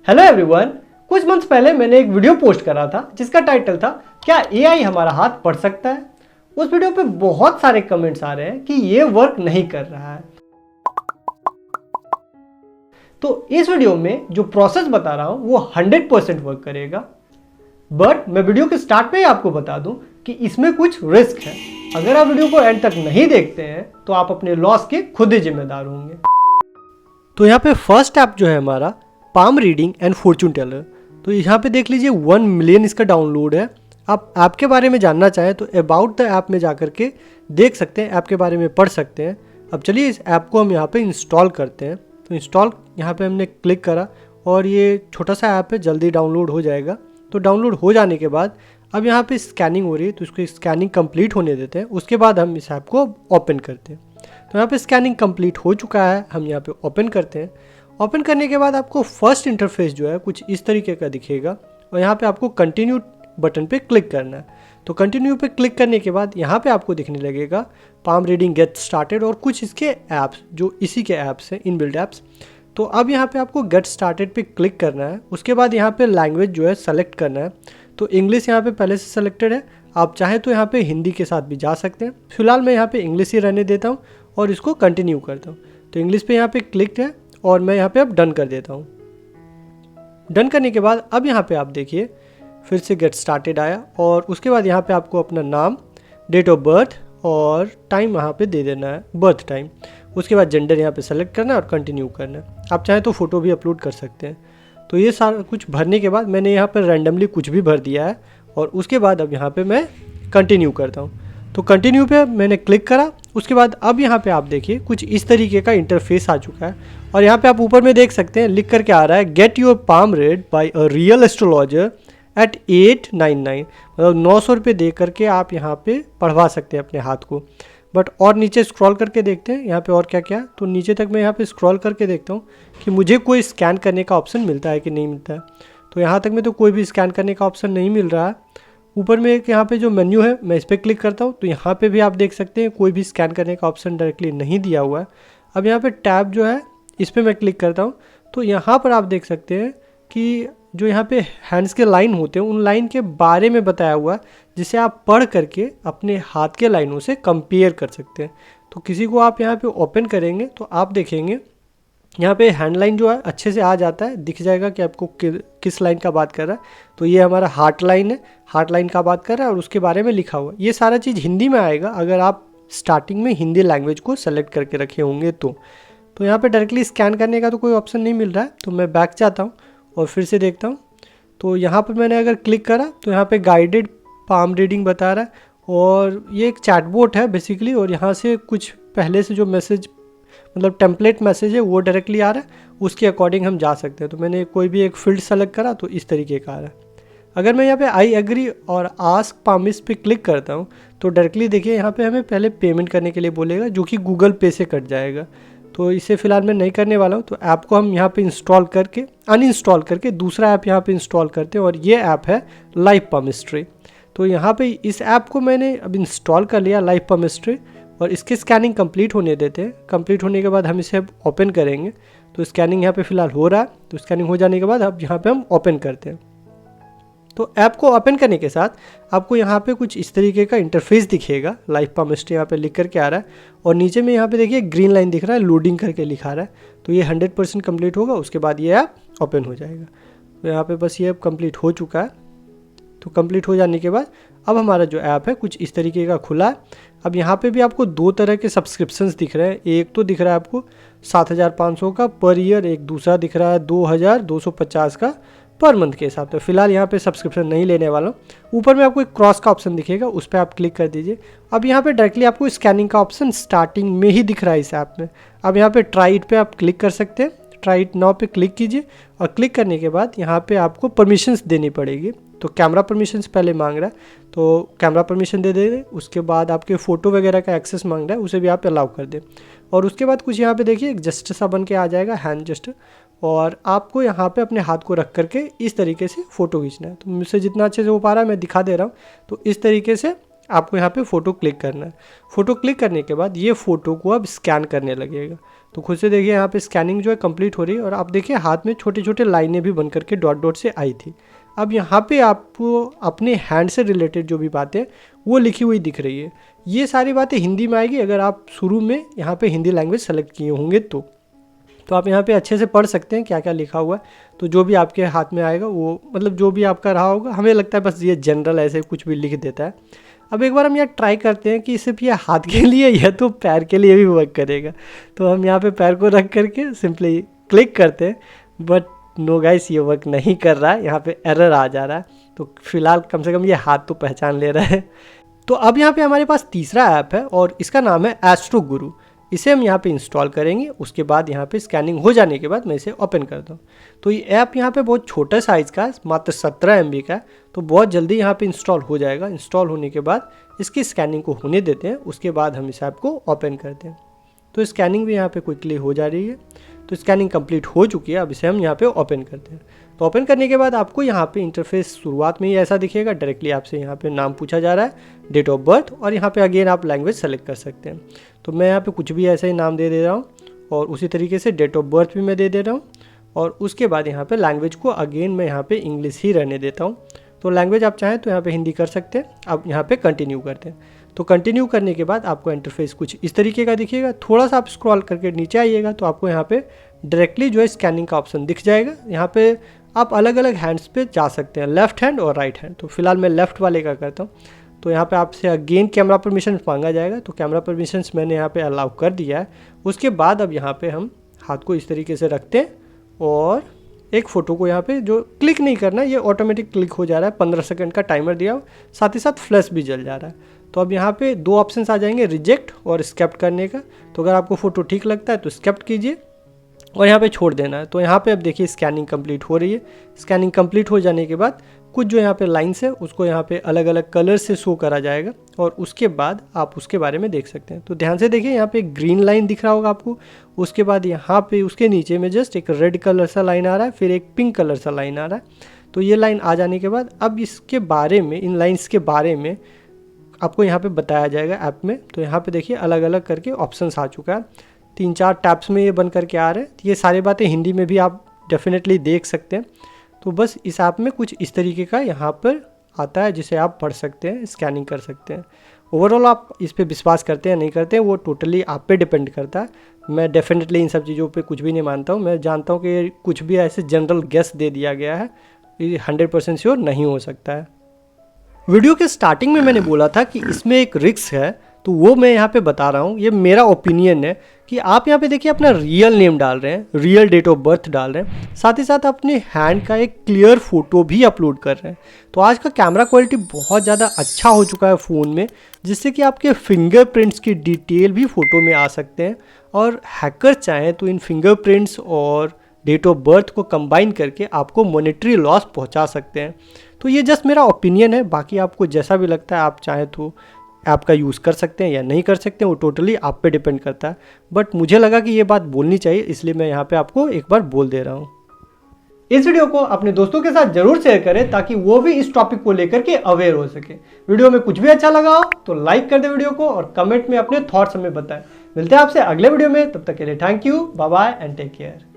Hello everyone. कुछ months पहले मैंने एक वीडियो पोस्ट करा था जिसका टाइटल था क्या एआई हमारा हाथ पढ़ सकता है। उस वीडियो पे बहुत सारे कमेंट्स आ रहे हैं कि ये वर्क नहीं कर रहा है। तो इस वीडियो में जो प्रोसेस बता रहा हूं वो 100% वर्क करेगा। बट मैं वीडियो के स्टार्ट पे ही आपको बता दूं कि इसमें कुछ रिस्क है। अगर आप वीडियो को एंड तक नहीं देखते हैं तो आप अपने लॉस के खुद ही जिम्मेदार होंगे। तो यहाँ पे फर्स्ट ऐप जो है हमारा palm reading and fortune teller. तो यहाँ पे देख लीजिए 1 मिलियन इसका डाउनलोड है। आप ऐप के बारे में जानना चाहें तो अबाउट द ऐप में जाकर के देख सकते हैं, ऐप के बारे में पढ़ सकते हैं। अब चलिए इस ऐप को हम यहाँ पे इंस्टॉल करते हैं। तो इंस्टॉल यहाँ पे हमने क्लिक करा और ये छोटा सा ऐप है, जल्दी डाउनलोड हो जाएगा। तो डाउनलोड हो जाने के बाद अब यहाँ पे स्कैनिंग हो रही है, तो इसको स्कैनिंग कंप्लीट होने देते हैं। उसके बाद हम इस ऐप को ओपन करते हैं। तो यहाँ पे स्कैनिंग कंप्लीट हो चुका है, हम यहाँ पे ओपन करते हैं। ओपन करने के बाद आपको फर्स्ट इंटरफेस जो है कुछ इस तरीके का दिखेगा और यहाँ पे आपको कंटिन्यू बटन पे क्लिक करना है। तो कंटिन्यू पे क्लिक करने के बाद यहाँ पे आपको दिखने लगेगा पाम रीडिंग गेट स्टार्टेड और कुछ इसके ऐप्स जो इसी के ऐप्स हैं, इनबिल्ट ऐप्स। तो अब यहाँ पे आपको गेट स्टार्टेड पे क्लिक करना है। उसके बाद यहाँ पे लैंग्वेज जो है सेलेक्ट करना है। तो इंग्लिश यहाँ पे पहले से सेलेक्टेड है, आप चाहे तो यहाँ पे हिंदी के साथ भी जा सकते हैं। फिलहाल मैं यहाँ पे इंग्लिश ही रहने देता हूँ और इसको कंटिन्यू करता हूँ। तो इंग्लिश पे यहाँ पे क्लिक है और मैं यहाँ पे अब डन कर देता हूँ। डन करने के बाद अब यहाँ पे आप देखिए फिर से गेट स्टार्टेड आया और उसके बाद यहाँ पे आपको अपना नाम, डेट ऑफ बर्थ और टाइम यहाँ पे दे देना है, बर्थ टाइम। उसके बाद जेंडर यहाँ पे सेलेक्ट करना है और कंटिन्यू करना है। आप चाहें तो फ़ोटो भी अपलोड कर सकते हैं। तो ये सारा कुछ भरने के बाद मैंने यहाँ पर रैंडमली कुछ भी भर दिया है और उसके बाद अब यहाँ पे मैं कंटिन्यू करता हूँ। तो कंटिन्यू पे मैंने क्लिक करा। उसके बाद अब यहाँ पे आप देखिए कुछ इस तरीके का इंटरफेस आ चुका है और यहाँ पे आप ऊपर में देख सकते हैं लिख करके आ रहा है get your palm read by a real astrologer at 899। मतलब 900 रुपये दे करके आप यहाँ पे पढ़वा सकते हैं अपने हाथ को। बट और नीचे स्क्रॉल करके देखते हैं यहाँ पे और क्या क्या। तो नीचे तक मैं यहाँ पे स्क्रॉल करके देखता हूँ कि मुझे कोई स्कैन करने का ऑप्शन मिलता है कि नहीं मिलता है। तो यहाँ तक में तो कोई भी स्कैन करने का ऑप्शन नहीं मिल रहा है। ऊपर में एक यहाँ पे जो मेन्यू है मैं इस पर क्लिक करता हूँ तो यहाँ पे भी आप देख सकते हैं कोई भी स्कैन करने का ऑप्शन डायरेक्टली नहीं दिया हुआ है। अब यहाँ पे टैब जो है इस पर मैं क्लिक करता हूँ तो यहाँ पर आप देख सकते हैं कि जो यहाँ पे हैंड्स के लाइन होते हैं उन लाइन के बारे में बताया हुआ है जिसे आप पढ़ करके अपने हाथ के लाइनों से कंपेयर कर सकते हैं। तो किसी को आप यहाँ पे ओपन करेंगे तो आप देखेंगे यहाँ पे हैंड लाइन जो है अच्छे से आ जाता है, दिख जाएगा कि आपको किस लाइन का बात कर रहा है। तो ये हमारा हार्ट लाइन है, हार्ट लाइन का बात कर रहा है और उसके बारे में लिखा हुआ है। ये सारा चीज़ हिंदी में आएगा अगर आप स्टार्टिंग में हिंदी लैंग्वेज को सेलेक्ट करके रखे होंगे तो यहाँ पे डायरेक्टली स्कैन करने का तो कोई ऑप्शन नहीं मिल रहा है। तो मैं बैक जाता हूँ और फिर से देखता हूँ। तो यहाँ पर मैंने अगर क्लिक करा तो यहाँ पे गाइडेड पाम रीडिंग बता रहा है और ये एक चैटबॉट है बेसिकली। और यहाँ से कुछ पहले से जो मैसेज मतलब टेम्पलेट मैसेज है वो डायरेक्टली आ रहा है, उसके अकॉर्डिंग हम जा सकते हैं। तो मैंने कोई भी एक फील्ड सेलेक्ट करा तो इस तरीके का आ रहा है। अगर मैं यहाँ पे आई एग्री और आस्क पामिस पे क्लिक करता हूँ तो डायरेक्टली देखिए यहाँ पे हमें पहले पेमेंट करने के लिए बोलेगा जो कि गूगल पे से कट जाएगा। तो इसे फ़िलहाल मैं नहीं करने वाला हूँ। तो ऐप को हम यहाँ पे इंस्टॉल करके अनइंस्टॉल करके दूसरा ऐप यहाँ पे इंस्टॉल करते हैं और ये ऐप है लाइफ पामिस्ट्री। तो यहाँ पे इस ऐप को मैंने अब इंस्टॉल कर लिया लाइफ पामिस्ट्री और इसकी स्कैनिंग कंप्लीट होने देते हैं। कंप्लीट होने के बाद हम इसे अब ओपन करेंगे। तो स्कैनिंग यहाँ पे फ़िलहाल हो रहा है। तो स्कैनिंग हो जाने के बाद अब यहाँ पे हम ओपन करते हैं। तो ऐप को ओपन करने के साथ आपको यहाँ पे कुछ इस तरीके का इंटरफेस दिखेगा। लाइफ पामिस्ट्री यहाँ पे लिख करके आ रहा है और नीचे में यहाँ पे देखिए ग्रीन लाइन दिख रहा है, लोडिंग करके लिखा रहा है। तो ये 100% कंप्लीट होगा, उसके बाद ये ऐप ओपन हो जाएगा। तो यहाँ पे बस ये ऐप कंप्लीट हो चुका है। तो कंप्लीट हो जाने के बाद अब हमारा जो ऐप है कुछ इस तरीके का खुला है। अब यहाँ पे भी आपको 2 तरह के सब्सक्रिप्शंस दिख रहे हैं। एक तो दिख रहा है आपको 7,500 का पर ईयर, एक दूसरा दिख रहा है 2,250 का पर मंथ के हिसाब से। फिलहाल यहाँ पे सब्सक्रिप्शन नहीं लेने वाला हूँ। ऊपर में आपको एक क्रॉस का ऑप्शन दिखेगा, उस पर आप क्लिक कर दीजिए। अब यहाँ पे डायरेक्टली आपको स्कैनिंग का ऑप्शन स्टार्टिंग में ही दिख रहा है इस ऐप में। अब यहाँ पे ट्राई इट पे आप क्लिक कर सकते हैं। ट्राई इट नाउ पे क्लिक कीजिए और क्लिक करने के बाद यहाँ पे आपको परमिशंस देनी पड़ेगी। तो कैमरा परमिशंस पहले मांग रहा है तो कैमरा परमिशन दे दें। उसके बाद आपके फ़ोटो वगैरह का एक्सेस मांग रहा है, उसे भी आप अलाउ कर दें। और उसके बाद कुछ यहाँ पे देखिए एक जस्टर सा बन के आ जाएगा, हैंड जस्टर। और आपको यहाँ पे अपने हाथ को रख करके इस तरीके से फ़ोटो खींचना है। तो मुझसे जितना अच्छे से हो पा रहा है मैं दिखा दे रहा हूँ। तो इस तरीके से आपको यहाँ पे फ़ोटो क्लिक करना है। फ़ोटो क्लिक करने के बाद ये फ़ोटो को अब स्कैन करने लगेगा। तो खुद से देखिए यहाँ पे स्कैनिंग जो है कंप्लीट हो रही है और आप देखिए हाथ में छोटे छोटे लाइनें भी बन करके डॉट डॉट से आई थी। अब यहाँ पे आपको अपने हैंड से रिलेटेड जो भी बातें वो लिखी हुई दिख रही है। ये सारी बातें हिंदी में आएगी अगर आप शुरू में यहाँ पे हिंदी लैंग्वेज सेलेक्ट किए होंगे तो आप यहाँ पे अच्छे से पढ़ सकते हैं क्या क्या लिखा हुआ है। तो जो भी आपके हाथ में आएगा वो मतलब जो भी आपका रहा होगा, हमें लगता है बस ये जनरल ऐसे कुछ भी लिख देता है। अब एक बार हम यहाँ ट्राई करते हैं कि सिर्फ ये हाथ के लिए या तो पैर के लिए भी वर्क करेगा। तो हम यहाँ पे पैर को रख करके सिंपली क्लिक करते हैं, बट नो गाइस ये वर्क नहीं कर रहा है, यहाँ पे एरर आ जा रहा है। तो फिलहाल कम से कम ये हाथ तो पहचान ले रहा है। तो अब यहाँ पे हमारे पास तीसरा ऐप है और इसका नाम है एस्ट्रो गुरु। इसे हम यहाँ पे इंस्टॉल करेंगे। उसके बाद यहाँ पे स्कैनिंग हो जाने के बाद मैं इसे ओपन करता हूँ। तो ये ऐप यहाँ पे बहुत छोटा साइज़ का है, मात्र 17 MB का है। तो बहुत जल्दी यहाँ पे इंस्टॉल हो जाएगा। इंस्टॉल होने के बाद इसकी स्कैनिंग को होने देते हैं, उसके बाद हम इस ऐप को ओपन करते हैं। तो स्कैनिंग भी यहाँ पे क्विकली हो जा रही है। तो स्कैनिंग कंप्लीट हो चुकी है। अब इसे हम यहाँ पे ओपन करते हैं। तो ओपन करने के बाद आपको यहाँ पे इंटरफेस शुरुआत में ही ऐसा दिखेगा। डायरेक्टली आपसे यहाँ पे नाम पूछा जा रहा है, डेट ऑफ बर्थ, और यहाँ पे अगेन आप लैंग्वेज सेलेक्ट कर सकते हैं। तो मैं यहाँ पे कुछ भी ऐसा ही नाम दे रहा हूँ और उसी तरीके से डेट ऑफ बर्थ भी मैं दे रहा हूँ। और उसके बाद यहाँ पे लैंग्वेज को अगेन मैं यहाँ पे इंग्लिश ही रहने देता हूँ। तो लैंग्वेज आप चाहें तो यहाँ पे हिंदी कर सकते हैं। अब यहाँ पे कंटिन्यू करते हैं। तो कंटिन्यू करने के बाद आपको इंटरफेस कुछ इस तरीके का दिखेगा। थोड़ा सा आप स्क्रॉल करके नीचे आइएगा तो आपको यहाँ पे डायरेक्टली जो है स्कैनिंग का ऑप्शन दिख जाएगा। यहाँ पे आप अलग अलग हैंड्स पे जा सकते हैं, लेफ्ट हैंड और राइट हैंड। तो फिलहाल मैं लेफ्ट वाले का करता हूँ। तो यहाँ पे आपसे अगेन कैमरा परमिशन मांगा जाएगा। तो कैमरा परमिशंस मैंने यहाँ पे अलाउ कर दिया है। उसके बाद अब यहाँ पे हम हाथ को इस तरीके से रखते हैं और एक फ़ोटो को यहाँ पे जो क्लिक नहीं करना, ये ऑटोमेटिक क्लिक हो जा रहा है। 15 सेकंड का टाइमर दिया हो, साथ ही साथ फ्लैश भी जल जा रहा है। तो अब यहाँ पे दो ऑप्शंस आ जाएंगे, रिजेक्ट और स्केप्ट करने का। तो अगर आपको फ़ोटो ठीक लगता है तो स्केप्ट कीजिए और यहाँ पे छोड़ देना है। तो यहाँ पे अब देखिए स्कैनिंग कंप्लीट हो रही है। स्कैनिंग कंप्लीट हो जाने के बाद कुछ जो यहाँ पे लाइन्स है उसको यहाँ पे अलग अलग कलर से शो करा जाएगा और उसके बाद आप उसके बारे में देख सकते हैं। तो ध्यान से देखिए, यहाँ पे एक ग्रीन लाइन दिख रहा होगा आपको। उसके बाद यहाँ पे उसके नीचे में जस्ट एक रेड कलर सा लाइन आ रहा है, फिर एक पिंक कलर सा लाइन आ रहा है। तो ये लाइन आ जाने के बाद अब इसके बारे में, इन लाइन्स के बारे में आपको यहाँ पे बताया जाएगा ऐप में। तो यहाँ पे देखिए अलग अलग करके ऑप्शंस आ चुका है। 3-4 टैब्स में ये बन करके आ रहे हैं। ये सारी बातें हिंदी में भी आप डेफिनेटली देख सकते हैं। तो बस इस ऐप में कुछ इस तरीके का यहाँ पर आता है जिसे आप पढ़ सकते हैं, स्कैनिंग कर सकते हैं। ओवरऑल आप इस पे विश्वास करते हैं नहीं करते हैं वो टोटली आप पे डिपेंड करता है। मैं डेफिनेटली इन सब चीज़ों पे कुछ भी नहीं मानता हूँ। मैं जानता हूँ कि कुछ भी ऐसे जनरल गेस दे दिया गया है, ये 100% श्योर नहीं हो सकता है। वीडियो के स्टार्टिंग में मैंने बोला था कि इसमें एक रिस्क है, तो वो मैं यहाँ पे बता रहा हूँ। ये मेरा ओपिनियन है कि आप यहाँ पे देखिए अपना रियल नेम डाल रहे हैं, रियल डेट ऑफ बर्थ डाल रहे हैं, साथ ही साथ अपने हैंड का एक क्लियर फोटो भी अपलोड कर रहे हैं। तो आज का कैमरा क्वालिटी बहुत ज़्यादा अच्छा हो चुका है फ़ोन में, जिससे कि आपके फिंगरप्रिंट्स की डिटेल भी फ़ोटो में आ सकते हैं और हैकर चाहें तो इन फिंगरप्रिंट्स और डेट ऑफ बर्थ को कंबाइन करके आपको मॉनेटरी लॉस पहुंचा सकते हैं। तो ये जस्ट मेरा ओपिनियन है, बाकी आपको जैसा भी लगता है आप चाहें तो ऐप का यूज़ कर सकते हैं या नहीं कर सकते हैं, वो टोटली आप पे डिपेंड करता है। बट मुझे लगा कि ये बात बोलनी चाहिए, इसलिए मैं यहाँ पे आपको एक बार बोल दे रहा हूँ। इस वीडियो को अपने दोस्तों के साथ जरूर शेयर करें ताकि वो भी इस टॉपिक को लेकर के अवेयर हो सके। वीडियो में कुछ भी अच्छा लगा हो तो लाइक कर दे वीडियो को और कमेंट में अपने थॉट्स हमें बताएं। मिलते हैं आपसे अगले वीडियो में, तब तक के लिए thank you, bye bye and take care.